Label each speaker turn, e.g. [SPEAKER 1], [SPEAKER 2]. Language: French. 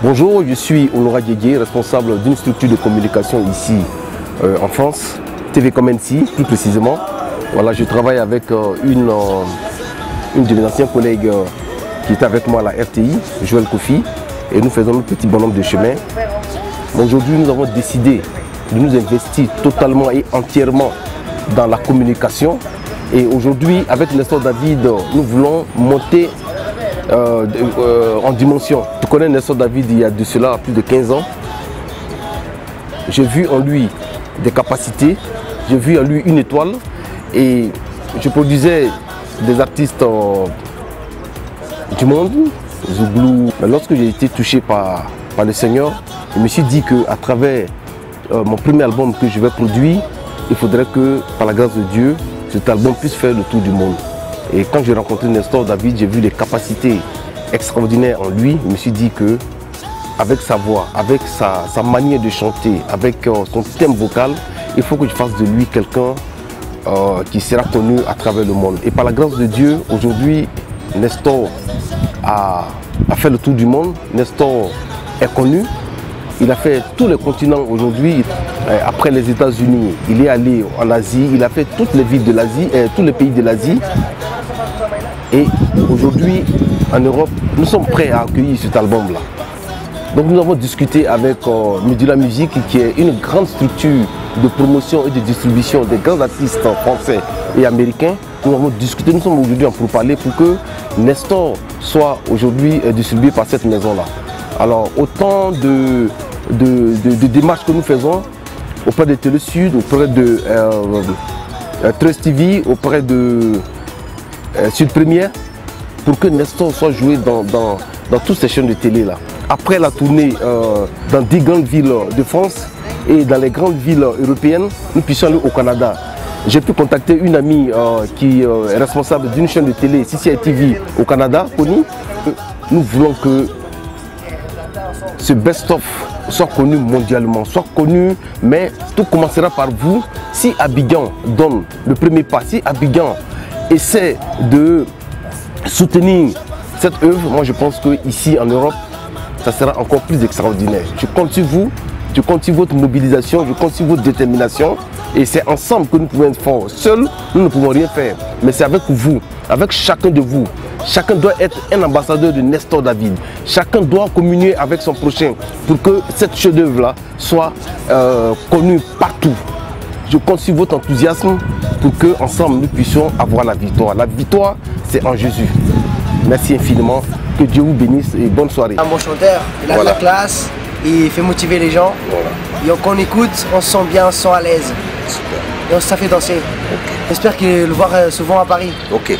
[SPEAKER 1] Bonjour, je suis Honora Diégué, responsable d'une structure de communication ici en France, TVcom NC plus précisément. Voilà, je travaille avec une de mes anciens collègues qui est avec moi à la RTI, Joël Kofi, et nous faisons un petit bonhomme de chemin. Aujourd'hui, nous avons décidé de nous investir totalement et entièrement dans la communication. Et aujourd'hui, avec Nestor David, nous voulons monter en dimension. Je connais Nestor David il y a de cela plus de 15 ans. J'ai vu en lui des capacités, j'ai vu en lui une étoile et je produisais des artistes du monde, Zouglou. Lorsque j'ai été touché par le Seigneur, je me suis dit qu'à travers mon premier album que je vais produire, il faudrait que, par la grâce de Dieu, cet album puisse faire le tour du monde. Et quand j'ai rencontré Nestor David, j'ai vu les capacités extraordinaires en lui. Je me suis dit que, avec sa voix, avec sa manière de chanter, avec son thème vocal, il faut que je fasse de lui quelqu'un qui sera connu à travers le monde. Et par la grâce de Dieu, aujourd'hui, Nestor a fait le tour du monde. Nestor est connu. Il a fait tous les continents aujourd'hui. Après les États-Unis, il est allé en Asie. Il a fait toutes les villes de l'Asie, tous les pays de l'Asie. Et aujourd'hui, en Europe, nous sommes prêts à accueillir cet album-là. Donc nous avons discuté avec Medula Music, qui est une grande structure de promotion et de distribution des grands artistes français et américains. Nous avons discuté, nous sommes aujourd'hui en pourparlers pour que Nestor soit aujourd'hui distribué par cette maison-là. Alors autant de démarches que nous faisons auprès de Télé Sud, auprès de Trust TV, auprès de Sud Première, pour que Nestor soit joué dans toutes ces chaînes de télé là. Après la tournée dans 10 grandes villes de France et dans les grandes villes européennes, nous puissions aller au Canada. J'ai pu contacter une amie qui est responsable d'une chaîne de télé, CCI TV au Canada, connue. Nous voulons que ce best-of soit connu mondialement, soit connu, mais tout commencera par vous. Si Abidjan donne le premier pas, si Abidjan essaie de soutenir cette œuvre, moi je pense qu'ici en Europe, ça sera encore plus extraordinaire. Je compte sur vous, je compte sur votre mobilisation, je compte sur votre détermination. Et c'est ensemble que nous pouvons être forts. Seuls, nous ne pouvons rien faire. Mais c'est avec vous, avec chacun de vous. Chacun doit être un ambassadeur de Nestor David. Chacun doit communier avec son prochain pour que cette chef-d'œuvre-là soit connue partout. Je compte sur votre enthousiasme pour qu'ensemble nous puissions avoir la victoire. La victoire, c'est en Jésus. Merci infiniment. Que Dieu vous bénisse et bonne soirée.
[SPEAKER 2] Un bon chanteur, il a de la classe, il fait motiver les gens. Voilà. Et quand on écoute, on se sent bien, on se sent à l'aise. Et ça fait danser. Okay. J'espère qu'il le voir souvent à Paris.
[SPEAKER 1] Ok.